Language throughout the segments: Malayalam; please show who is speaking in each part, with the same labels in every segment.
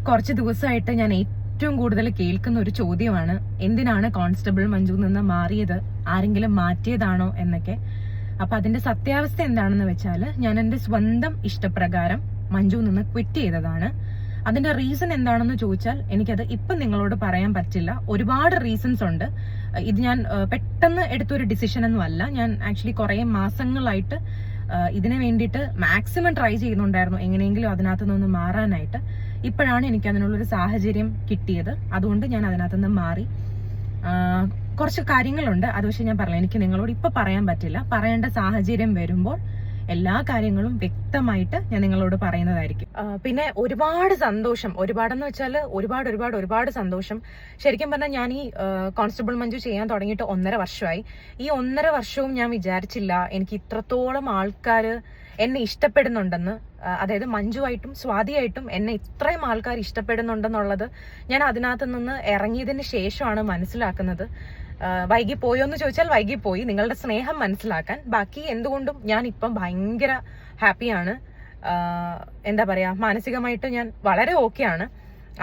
Speaker 1: കുറച്ച് ദിവസമായിട്ട് ഞാൻ ഏറ്റവും കൂടുതൽ കേൾക്കുന്ന ഒരു ചോദ്യമാണ്, എന്തിനാണ് കോൺസ്റ്റബിൾ മഞ്ജു നിന്ന് മാറിയത്, ആരെങ്കിലും മാറ്റിയതാണോ എന്നൊക്കെ. അപ്പൊ അതിന്റെ സത്യാവസ്ഥ എന്താണെന്ന് വെച്ചാൽ, ഞാൻ എന്റെ സ്വന്തം ഇഷ്ടപ്രകാരം മഞ്ജു നിന്ന് ക്വിറ്റ് ചെയ്തതാണ്. അതിന്റെ റീസൺ എന്താണെന്ന് ചോദിച്ചാൽ എനിക്കത് ഇപ്പം നിങ്ങളോട് പറയാൻ പറ്റില്ല. ഒരുപാട് റീസൺസ് ഉണ്ട്. ഇത് ഞാൻ പെട്ടെന്ന് എടുത്തൊരു ഡിസിഷൻ ഒന്നും അല്ല. ഞാൻ ആക്ച്വലി കുറെ മാസങ്ങളായിട്ട് ഇതിനു വേണ്ടിയിട്ട് മാക്സിമം ട്രൈ ചെയ്യുന്നുണ്ടായിരുന്നു, എങ്ങനെയെങ്കിലും അതിനകത്ത് നിന്ന് മാറാനായിട്ട്. ഇപ്പോഴാണ് എനിക്ക് അതിനുള്ളൊരു സാഹചര്യം കിട്ടിയത്. അതുകൊണ്ട് ഞാൻ അതിനകത്ത് നിന്ന് മാറി. കുറച്ച് കാര്യങ്ങളുണ്ട്, അത് പക്ഷെ ഞാൻ പറയാം, എനിക്ക് നിങ്ങളോട് ഇപ്പൊ പറയാൻ പറ്റില്ല. പറയേണ്ട സാഹചര്യം വരുമ്പോൾ എല്ലാ കാര്യങ്ങളും വ്യക്തമായിട്ട് ഞാൻ നിങ്ങളോട് പറയുന്നതായിരിക്കും. പിന്നെ ഒരുപാട് സന്തോഷം, ഒരുപാടെന്ന് വെച്ചാൽ ഒരുപാട് സന്തോഷം. ശരിക്കും പറഞ്ഞാൽ ഞാൻ ഈ കോൺസ്റ്റബിൾ മഞ്ജു ചെയ്യാൻ തുടങ്ങിയിട്ട് 1.5 വർഷമായി. ഈ 1.5 വർഷവും ഞാൻ വിചാരിച്ചില്ല എനിക്ക് ഇത്രത്തോളം ആൾക്കാർ എന്നെ ഇഷ്ടപ്പെടുന്നുണ്ടെന്ന്. അതായത് മഞ്ജുവായിട്ടും സ്വാതിയായിട്ടും എന്നെ ഇത്രയും ആൾക്കാർ ഇഷ്ടപ്പെടുന്നുണ്ടെന്നുള്ളത് ഞാൻ അതിനകത്ത് നിന്ന് ഇറങ്ങിയതിന് ശേഷമാണ് മനസ്സിലാക്കുന്നത്. വൈകിപ്പോയോന്ന് ചോദിച്ചാൽ വൈകിപ്പോയി, നിങ്ങളുടെ സ്നേഹം മനസ്സിലാക്കാൻ. ബാക്കി എന്തുകൊണ്ടും ഞാൻ ഇപ്പം ഭയങ്കര ഹാപ്പിയാണ്. എന്താ പറയാ, മാനസികമായിട്ട് ഞാൻ വളരെ ഓക്കെയാണ്.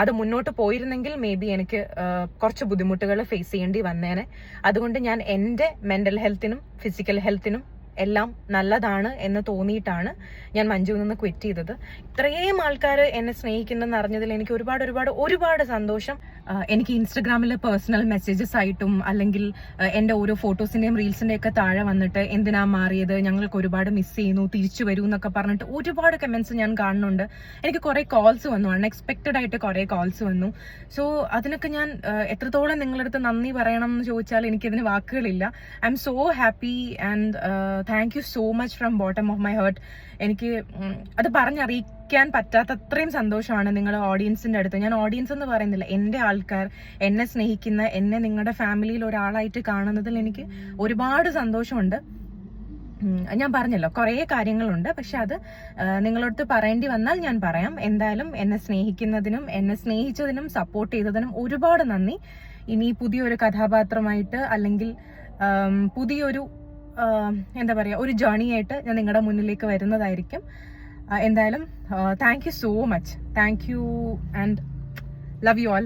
Speaker 1: അത് മുന്നോട്ട് പോയിരുന്നെങ്കിൽ മേ ബി എനിക്ക് കുറച്ച് ബുദ്ധിമുട്ടുകൾ ഫേസ് ചെയ്യേണ്ടി വന്നേനെ. അതുകൊണ്ട് ഞാൻ എൻ്റെ മെന്റൽ ഹെൽത്തിനും ഫിസിക്കൽ ഹെൽത്തിനും എല്ലാം നല്ലതാണ് എന്ന് തോന്നിയിട്ടാണ് ഞാൻ മഞ്ജുവിൽ നിന്ന് ക്വിറ്റ് ചെയ്തത്. ഇത്രയും ആൾക്കാർ എന്നെ സ്നേഹിക്കുന്നെന്ന് അറിഞ്ഞതിൽ എനിക്ക് ഒരുപാട് സന്തോഷം. എനിക്ക് ഇൻസ്റ്റഗ്രാമിൽ പേഴ്സണൽ മെസ്സേജസ് ആയിട്ടും അല്ലെങ്കിൽ എൻ്റെ ഓരോ ഫോട്ടോസിന്റെയും റീൽസിന്റെയും ഒക്കെ താഴെ വന്നിട്ട് എന്തിനാ മാറിയത്, ഞങ്ങൾക്ക് ഒരുപാട് മിസ് ചെയ്യുന്നു, തിരിച്ചു വരൂ എന്നൊക്കെ പറഞ്ഞിട്ട് ഒരുപാട് കമന്റ്സ് ഞാൻ കാണുന്നുണ്ട്. എനിക്ക് കുറെ കോൾസ് വന്നു, അൺഎക്സ്പെക്റ്റഡ് ആയിട്ട് കുറെ കോൾസ് വന്നു. സോ അതിനൊക്കെ ഞാൻ എത്രത്തോളം നിങ്ങളുടെ അടുത്ത് നന്ദി പറയണം എന്ന് ചോദിച്ചാൽ എനിക്കതിന് വാക്കുകളില്ല. I am so happy and thank you so much from bottom of my heart. എനിക്ക് അത് പറഞ്ഞറിയിക്കാൻ പറ്റാത്ത അത്രയും സന്തോഷമാണ് നിങ്ങളുടെ ഓഡിയൻസിന്റെ അടുത്ത്. ഞാൻ ഓഡിയൻസ് എന്ന് പറയുന്നില്ല, എൻ്റെ ആൾക്കാർ, എന്നെ സ്നേഹിക്കുന്ന, എന്നെ നിങ്ങളുടെ ഫാമിലിയിൽ ഒരാളായിട്ട് കാണുന്നതിൽ എനിക്ക് ഒരുപാട് സന്തോഷമുണ്ട്. ഞാൻ പറഞ്ഞല്ലോ കുറേ കാര്യങ്ങളുണ്ട്, പക്ഷെ അത് നിങ്ങളടുത്ത് പറയേണ്ടി വന്നാൽ ഞാൻ പറയാം. എന്തായാലും എന്നെ സ്നേഹിക്കുന്നതിനും എന്നെ സ്നേഹിച്ചതിനും സപ്പോർട്ട് ചെയ്തതിനും ഒരുപാട് നന്ദി. ഇനി പുതിയൊരു കഥാപാത്രമായിട്ട് അല്ലെങ്കിൽ പുതിയൊരു എന്താ പറയുക, ഒരു ജേർണി ആയിട്ട് ഞാൻ നിങ്ങളുടെ മുന്നിലേക്ക് വരുന്നതായിരിക്കും. എന്തായാലും thank you so much. Thank you and love you all.